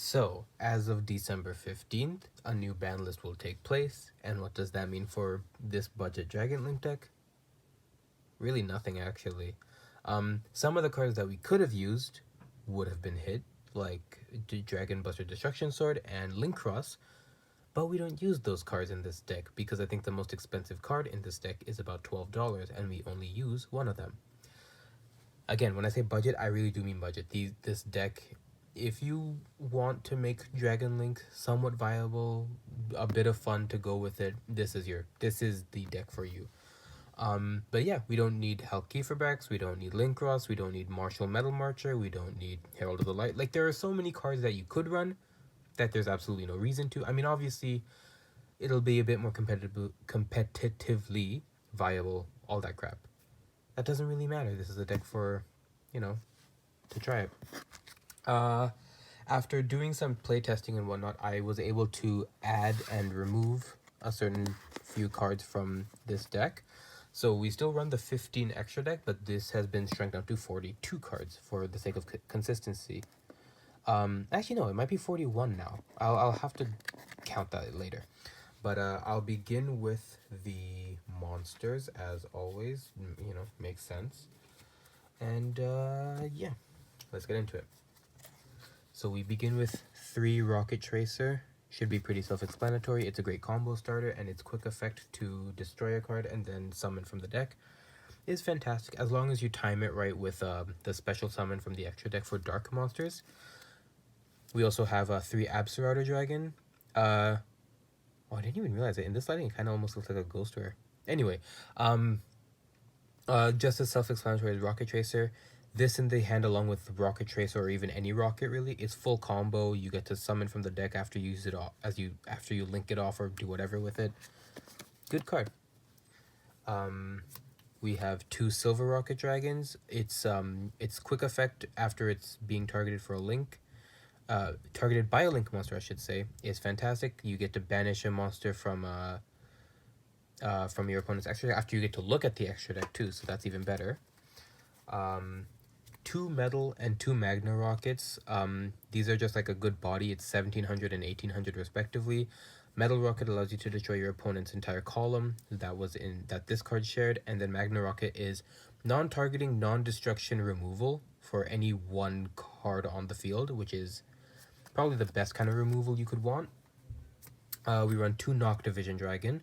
So, as of December 15th, a new ban list will take place. And what does that mean for this budget Dragon Link deck? Really nothing, actually. Some of the cards that we could have used would have been hit, like Dragon Buster Destruction Sword and Linkross, but we don't use those cards in this deck because I think the most expensive card in this deck is about $12 and we only use one of them. Again, when I say budget, I really do mean budget. This deck, if you want to make Dragon Link somewhat viable, a bit of fun to go with it, this is the deck for you. But yeah, we don't need Halqifibrax, we don't need Linkross, we don't need Martial Metal Marcher, we don't need Herald of the Light. Like, there are so many cards that you could run that there's absolutely no reason to. I mean, obviously, it'll be a bit more competitively viable, all that crap. That doesn't really matter. This is a deck for, to try it. After doing some playtesting and whatnot, I was able to add and remove a certain few cards from this deck. So we still run the 15 extra deck, but this has been shrunk down to 42 cards for the sake of consistency. Actually, no, it might be 41 now. I'll have to count that later. But I'll begin with the monsters, as always. Makes sense. And yeah, let's get into it. So we begin with 3 Rokket Tracer. Should be pretty self-explanatory. It's a great combo starter, and its quick effect to destroy a card and then summon from the deck is fantastic, as long as you time it right with the special summon from the extra deck for dark monsters. We also have 3 Absorouter Dragon. Oh, I didn't even realize it. In this lighting, it kind of almost looks like a ghost rare. Anyway, just as self-explanatory as Rokket Tracer. This in the hand along with Rokket Tracer, or even any rocket really, is full combo. You get to summon from the deck after you use it off, after you link it off or do whatever with it. Good card. We have 2 Silverokket Dragons. Its quick effect after it's being targeted for a link, targeted by a link monster, I should say, is fantastic. You get to banish a monster from your opponent's extra deck after you get to look at the extra deck too, so that's even better. 2 metal and 2 Magnarokets. These are just like a good body. It's 1700 and 1800 respectively. Metalrokket allows you to destroy your opponent's entire column. That this card shared. And then Magnarokket is non-targeting, non-destruction removal for any one card on the field, which is probably the best kind of removal you could want. We run 2 Noctovision Dragon.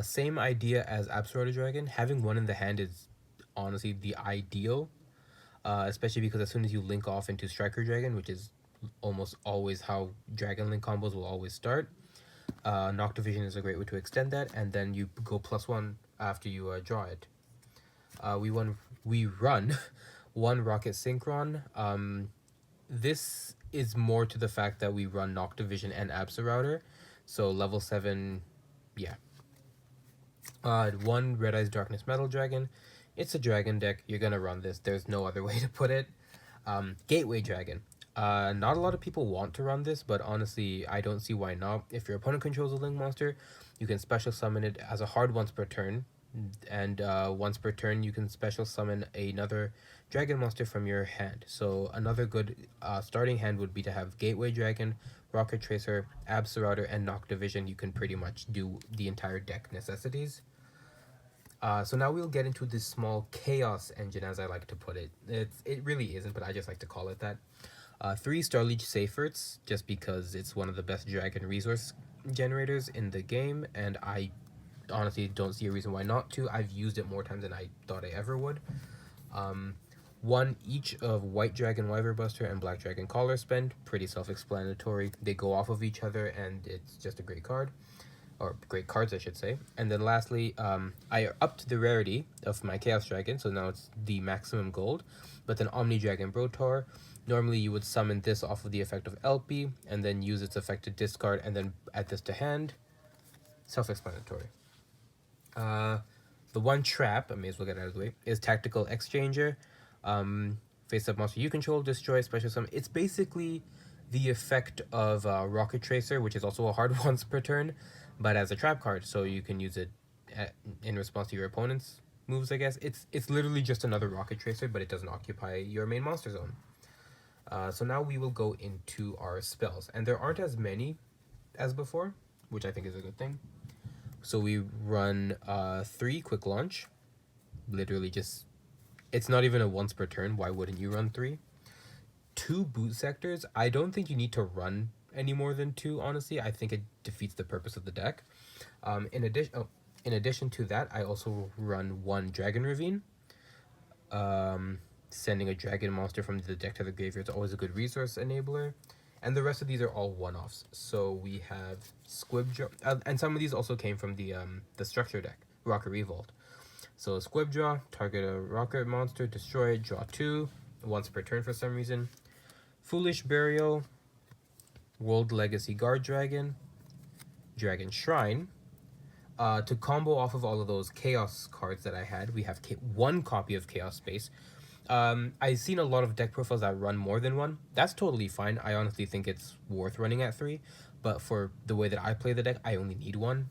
Same idea as Absorouter Dragon. Having one in the hand is honestly the ideal. Especially because as soon as you link off into Striker Dragon, which is almost always how Dragon Link combos will always start, Noctovision is a great way to extend that, and then you go +1 after you draw it. We run 1 Rokket Synchron. This is more to the fact that we run Noctovision and Absorouter, so level 7, yeah. 1 Red Eyes Darkness Metal Dragon. It's a dragon deck. You're gonna run this. There's no other way to put it. Gateway Dragon. Not a lot of people want to run this, but honestly, I don't see why not. If your opponent controls a link monster, you can special summon it as a hard once per turn. And once per turn, you can special summon another dragon monster from your hand. So another good starting hand would be to have Gateway Dragon, Rokket Tracer, Absorouter, and Noctovision. You can pretty much do the entire deck necessities. So now we'll get into this small chaos engine, as I like to put it. It really isn't, but I just like to call it that. 3 Starliege Seyferts, just because it's one of the best dragon resource generators in the game, and I honestly don't see a reason why not to. I've used it more times than I thought I ever would. 1 each of White Dragon Wyverbuster and Black Dragon Collarspent. Pretty self-explanatory. They go off of each other, and it's just a great card. Or great cards, I should say. And then lastly, I upped the rarity of my Chaos Dragon, so now it's the maximum gold. But then Omni Dragon Brotaur. Normally you would summon this off of the effect of LP, and then use its effect to discard, and then add this to hand. Self-explanatory. The 1 trap, I may as well get out of the way, is Tactical Exchanger. Face-up monster you control, destroy, special summon. It's basically the effect of Rokket Tracer, which is also a hard once per turn, but as a trap card, so you can use it in response to your opponent's moves, I guess. It's literally just another Rokket Tracer, but it doesn't occupy your main monster zone. So now we will go into our spells, and there aren't as many as before, which I think is a good thing. So we run 3 quick launch, literally just, it's not even a once per turn. Why wouldn't you run 3? 2 boot sectors. I don't think you need to run any more than 2. Honestly, I think it defeats the purpose of the deck. In addition to that, I also run 1 Dragon Ravine. Sending a dragon monster from the deck to the graveyard is always a good resource enabler. And the rest of these are all one-offs. So we have Squib Draw, and some of these also came from the structure deck, Rokket Revolt. So Squib Draw, target a rocket monster, destroy it, draw 2, once per turn for some reason. Foolish Burial, World Legacy Guardragon, Dragon Shrine. To combo off of all of those Chaos cards that I had, we have 1 copy of Chaos Space. I've seen a lot of deck profiles that run more than 1. That's totally fine. I honestly think it's worth running at 3. But for the way that I play the deck, I only need 1.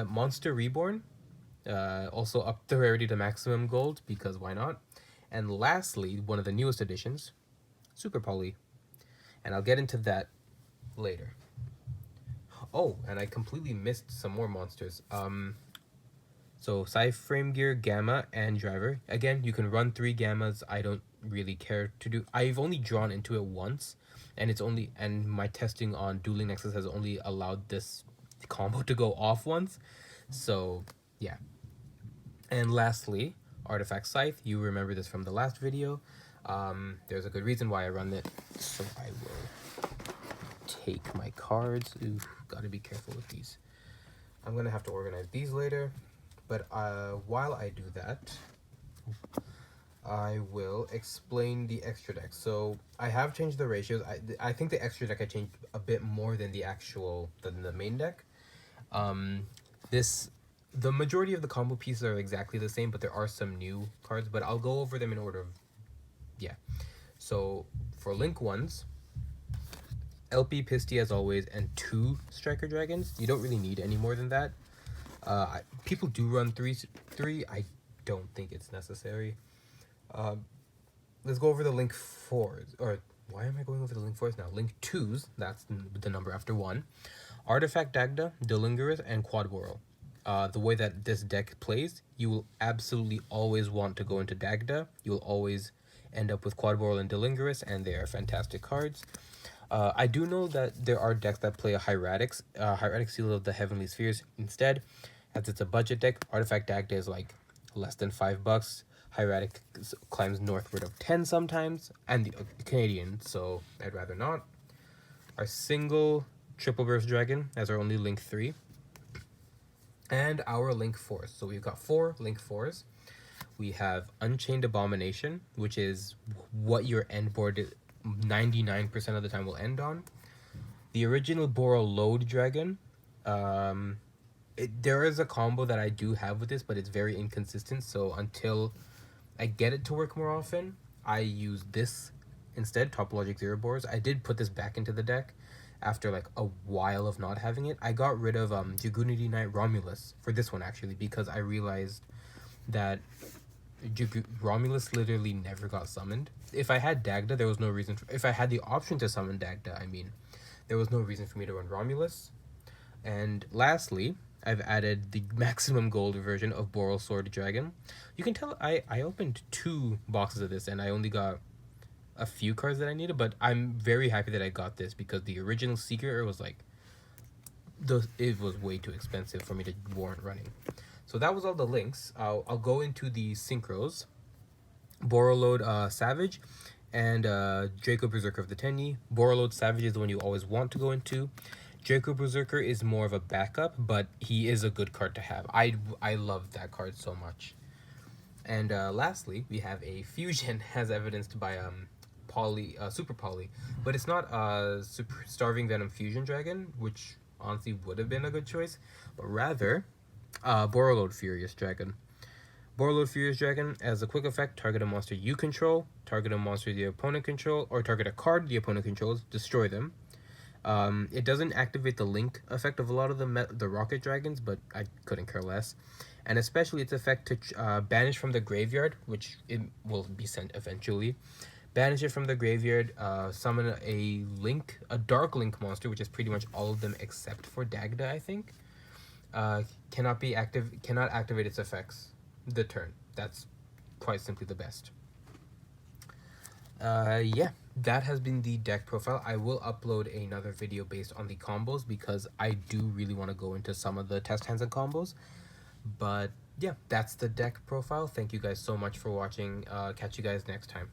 Monster Reborn. Also up the rarity to maximum gold, because why not? And lastly, one of the newest additions, Super Poly. And I'll get into that later. Oh, and I completely missed some more monsters. So PSY-Framegear Gamma and Driver. Again, you can run 3 Gammas. I don't really care to do. I've only drawn into it once, and my testing on Dueling Nexus has only allowed this combo to go off once. So yeah. And lastly, Artifact Scythe. You remember this from the last video. There's a good reason why I run it. So I will take my cards. Ooh, gotta be careful with these. I'm gonna have to organize these later. But while I do that, I will explain the extra deck. So I have changed the ratios. I think the extra deck I changed a bit more than the main deck. The majority of the combo pieces are exactly the same, but there are some new cards. But I'll go over them in order of, yeah. So for Link ones, LP Pisty as always, and 2 Striker Dragons. You don't really need any more than that. People do run 3. I don't think it's necessary. Let's go over the Link 4s. Or why am I going over the Link 4s now? Link 2s, that's the number after 1. Artifact Dagda, Delingerous, and Quadboral. The way that this deck plays, you will absolutely always want to go into Dagda. You'll always end up with Quadboral and Delingerous, and they are fantastic cards. I do know that there are decks that play a Hieratic Seal of the Heavenly Spheres instead. As it's a budget deck, Artifact Dagda is like less than $5. Hieratic climbs northward of 10 sometimes, and the Canadian, so I'd rather not. Our single Triple Burst Dragon as our only Link 3. And our Link 4s. So we've got 4 Link 4s. We have Unchained Abomination, which is what your end board 99% of the time will end on. The original Boro Load Dragon. There is a combo that I do have with this, but it's very inconsistent. So until I get it to work more often, I use this instead, Topologic Zero Boars. I did put this back into the deck after like a while of not having it. I got rid of Jagunity Knight Romulus for this one actually, because I realized that Romulus literally never got summoned. If I had Dagda, there was no reason if I had the option to summon Dagda, I mean, there was no reason for me to run Romulus. And lastly, I've added the maximum gold version of Boral Sword Dragon. You can tell I opened 2 boxes of this and I only got a few cards that I needed, but I'm very happy that I got this because the original Seeker was like, it was way too expensive for me to warrant running. So that was all the links. I'll go into the synchros. Borreload Savage and Draco Berserker of the Tenyi. Borreload Savage is the one you always want to go into. Draco Berserker is more of a backup, but he is a good card to have. I love that card so much. And lastly, we have a fusion, as evidenced by Super Poly, but it's not Super Starving Venom Fusion Dragon, which honestly would have been a good choice, but rather Borreload Furious Dragon. Borreload Furious Dragon, as a quick effect, target a monster you control, target a monster the opponent control, or target a card the opponent controls, destroy them. It doesn't activate the link effect of a lot of the Rokket Dragons, but I couldn't care less. And especially its effect to banish from the graveyard, which it will be sent eventually. banish it from the graveyard, summon a dark link monster, which is pretty much all of them except for Dagda, I think. Cannot activate its effects the turn. That's quite simply the best. Yeah, that has been the deck profile. I will upload another video based on the combos because I do really want to go into some of the test hands and combos. But yeah, that's the deck profile. Thank you guys so much for watching. Catch you guys next time.